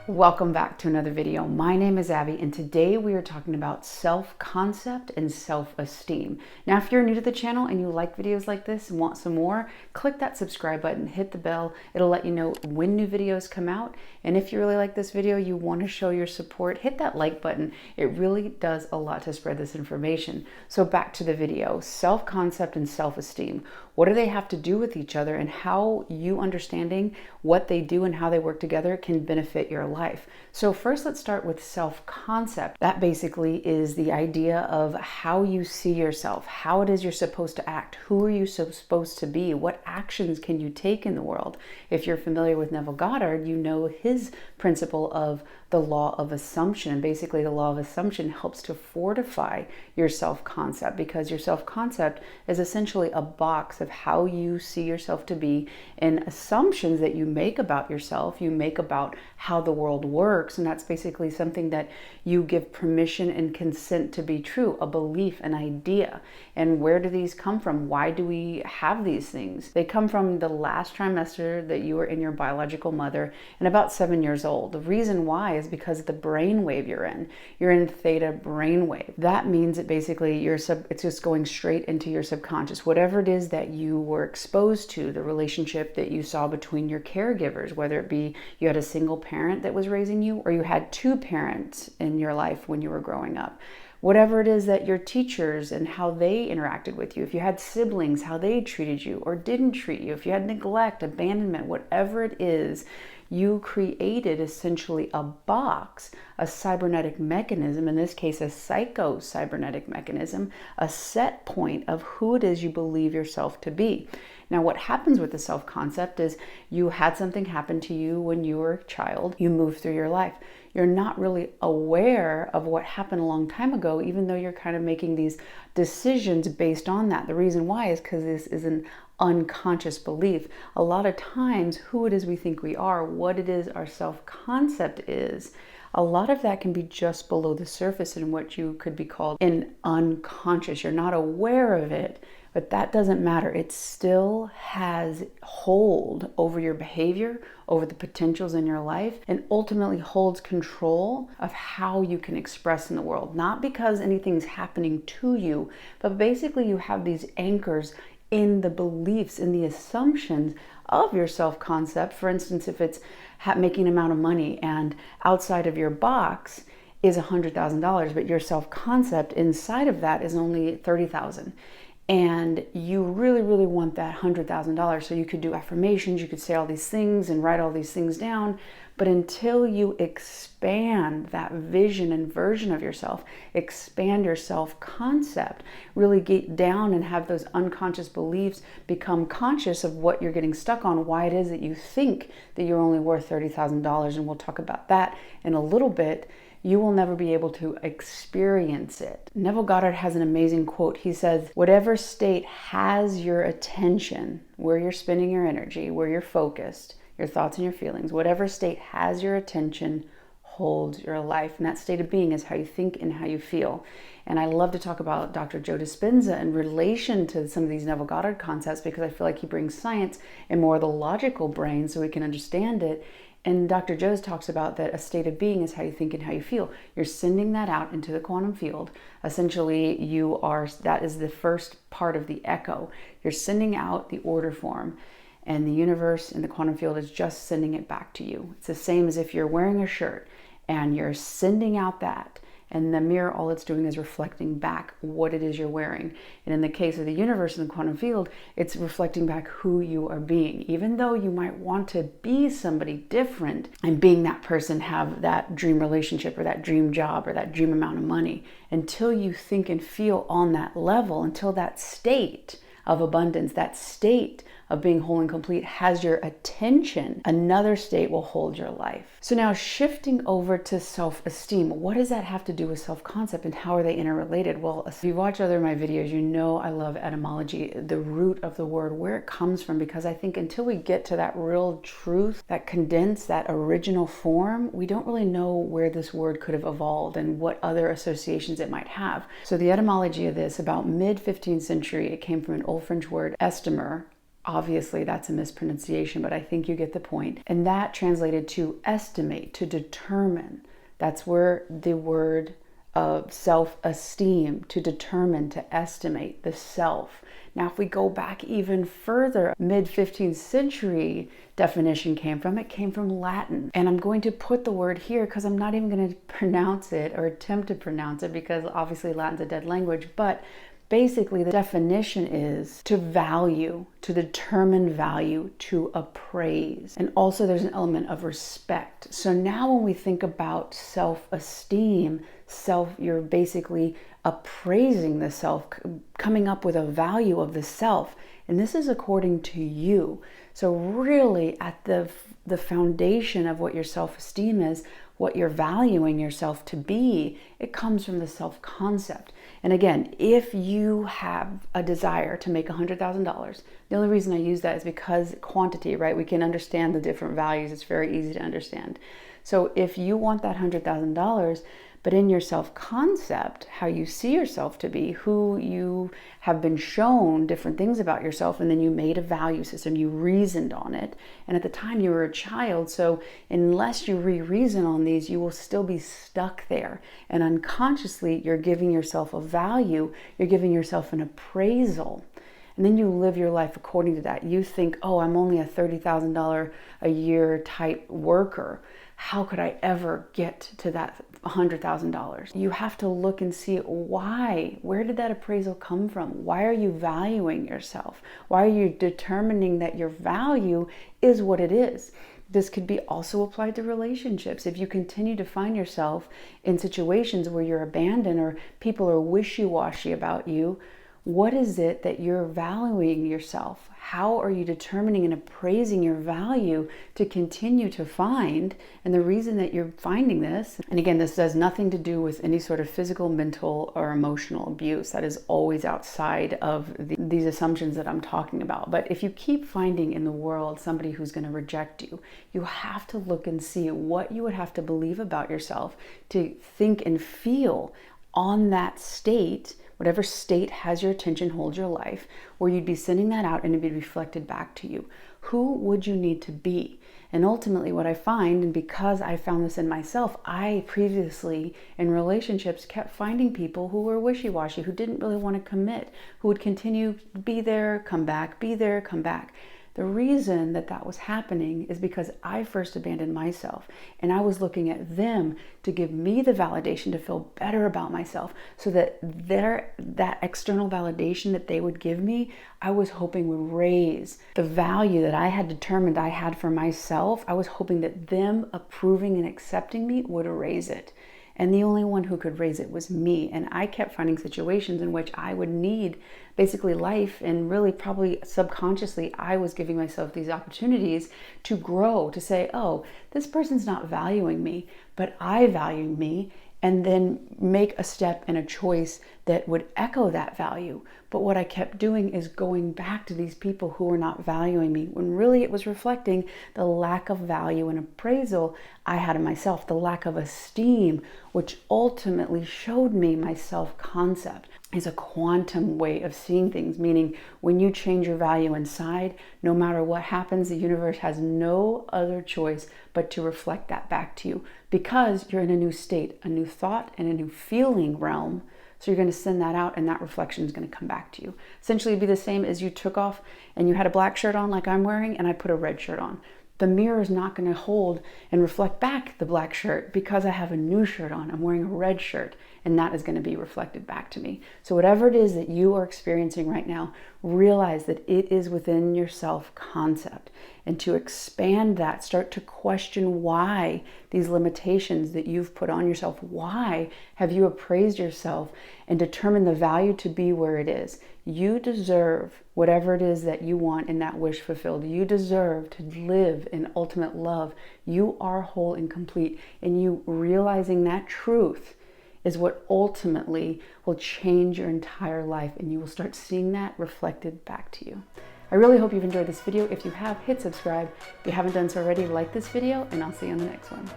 Welcome back to another video. My name is Abby and today we are talking about self-concept and self-esteem. Now, if you're new to the channel and you like videos like this and want some more, click that subscribe button, hit the bell. It'll let you know when new videos come out. And if you really like this video, you want to show your support, hit that like button. It really does a lot to spread this information. So back to the video, self-concept and self-esteem. What do they have to do with each other, and how you understanding what they do and how they work together can benefit your life? So first, let's start with self-concept. That basically is the idea of how you see yourself, how it is you're supposed to act, who are you supposed to be, what actions can you take in the world. If you're familiar with Neville Goddard, you know his principle of the law of assumption. And basically the law of assumption helps to fortify your self-concept, because your self-concept is essentially a box of how you see yourself to be and assumptions that you make about yourself, you make about how the world works. And that's basically something that you give permission and consent to be true, a belief, an idea. And where do these come from? Why do we have these things? They come from the last trimester that you were in your biological mother and about 7 years old. The reason why is because of the brain wave you're in. You're in theta brain wave. That means that basically it's just going straight into your subconscious. Whatever it is that you were exposed to, the relationship that you saw between your caregivers, whether it be you had a single parent that was raising you or you had two parents in your life when you were growing up. Whatever it is that your teachers and how they interacted with you, if you had siblings, how they treated you or didn't treat you, if you had neglect, abandonment, whatever it is, you created essentially a box, a cybernetic mechanism, in this case a psycho-cybernetic mechanism, a set point of who it is you believe yourself to be. Now, what happens with the self-concept is you had something happen to you when you were a child, you moved through your life. You're not really aware of what happened a long time ago, even though you're kind of making these decisions based on that. The reason why is because this is an unconscious belief. A lot of times, who it is we think we are, what it is our self-concept is, a lot of that can be just below the surface in what you could be called an unconscious. You're not aware of it, but that doesn't matter. It still has hold over your behavior, over the potentials in your life, and ultimately holds control of how you can express in the world. Not because anything's happening to you, but basically you have these anchors in the beliefs, in the assumptions of your self-concept. For instance, if it's making an amount of money and outside of your box is $100,000, but your self-concept inside of that is only $30,000. And you really, really want that $100,000. So you could do affirmations, you could say all these things and write all these things down. But until you expand that vision and version of yourself, expand your self-concept, really get down and have those unconscious beliefs, become conscious of what you're getting stuck on, why it is that you think that you're only worth $30,000. And we'll talk about that in a little bit. You will never be able to experience it. Neville Goddard has an amazing quote. He says, whatever state has your attention, where you're spending your energy, where you're focused, your thoughts and your feelings, whatever state has your attention holds your life. And that state of being is how you think and how you feel. And I love to talk about Dr. Joe Dispenza in relation to some of these Neville Goddard concepts, because I feel like he brings science and more of the logical brain so we can understand it. And Dr. Joe's talks about that a state of being is how you think and how you feel. You're sending that out into the quantum field. Essentially, that is the first part of the echo. You're sending out the order form, and the universe and the quantum field is just sending it back to you. It's the same as if you're wearing a shirt and you're sending out that. And the mirror, all it's doing is reflecting back what it is you're wearing. And in the case of the universe and the quantum field, it's reflecting back who you are being. Even though you might want to be somebody different, and being that person, have that dream relationship or that dream job or that dream amount of money, until you think and feel on that level, until that state of abundance, that state of being whole and complete has your attention, another state will hold your life. So now shifting over to self-esteem, what does that have to do with self-concept and how are they interrelated? Well, if you watch other of my videos, you know I love etymology, the root of the word, where it comes from, because I think until we get to that real truth, that condensed, that original form, we don't really know where this word could have evolved and what other associations it might have. So the etymology of this, about mid-15th century, it came from an Old French word, estemer, Obviously, that's a mispronunciation, but I think you get the point. And that translated to estimate, to determine. That's where the word of self-esteem, to determine, to estimate the self. Now, if we go back even further, mid-15th century definition came from Latin. And I'm going to put the word here because I'm not even going to pronounce it or attempt to pronounce it, because obviously Latin's a dead language. But basically, the definition is to value, to determine value, to appraise. And also there's an element of respect. So now when we think about self-esteem, you're basically appraising the self, coming up with a value of the self. And this is according to you. So really at the foundation of what your self-esteem is, what you're valuing yourself to be, it comes from the self-concept. And again, if you have a desire to make $100,000, the only reason I use that is because quantity, right? We can understand the different values. It's very easy to understand. So if you want that $100,000, but in your self-concept, how you see yourself to be, who you have been shown different things about yourself, and then you made a value system, you reasoned on it. And at the time you were a child, so unless you re-reason on these, you will still be stuck there. And unconsciously, you're giving yourself a value, you're giving yourself an appraisal. And then you live your life according to that. You think, oh, I'm only a $30,000 a year type worker. How could I ever get to that $100,000? You have to look and see why. Where did that appraisal come from? Why are you valuing yourself? Why are you determining that your value is what it is? This could be also applied to relationships. If you continue to find yourself in situations where you're abandoned or people are wishy-washy about you, what is it that you're valuing yourself? How are you determining and appraising your value to continue to find? And the reason that you're finding this, and again, this has nothing to do with any sort of physical, mental, or emotional abuse. That is always outside of these assumptions that I'm talking about. But if you keep finding in the world somebody who's going to reject you, you have to look and see what you would have to believe about yourself to think and feel on that state, whatever state has your attention, holds your life, where you'd be sending that out and it'd be reflected back to you. Who would you need to be? And ultimately what I find, and because I found this in myself, I previously in relationships kept finding people who were wishy-washy, who didn't really want to commit, who would continue to be there, come back, be there, come back. The reason that that was happening is because I first abandoned myself, and I was looking at them to give me the validation to feel better about myself, so that that external validation that they would give me, I was hoping would raise the value that I had determined I had for myself. I was hoping that them approving and accepting me would raise it. And the only one who could raise it was me. And I kept finding situations in which I would need basically life, and really probably subconsciously I was giving myself these opportunities to grow, to say, oh, this person's not valuing me, but I value me, and then make a step and a choice that would echo that value. But what I kept doing is going back to these people who were not valuing me, when really it was reflecting the lack of value and appraisal I had in myself, the lack of esteem, which ultimately showed me my self-concept is a quantum way of seeing things, meaning when you change your value inside, no matter what happens, the universe has no other choice but to reflect that back to you, because you're in a new state, a new thought, and a new feeling realm. So you're going to send that out, and that reflection is going to come back to you. Essentially, it'd be the same as you took off and you had a black shirt on like I'm wearing, and I put a red shirt on. The mirror is not going to hold and reflect back the black shirt because I have a new shirt on. I'm wearing a red shirt, and that is going to be reflected back to me. So whatever it is that you are experiencing right now, realize that it is within your self-concept. And to expand that, start to question why these limitations that you've put on yourself, why have you appraised yourself and determined the value to be where it is? You deserve whatever it is that you want and that wish fulfilled. You deserve to live in ultimate love. You are whole and complete. And you realizing that truth is what ultimately will change your entire life, and you will start seeing that reflected back to you. I really hope you've enjoyed this video. If you have, hit subscribe. If you haven't done so already, like this video, and I'll see you on the next one.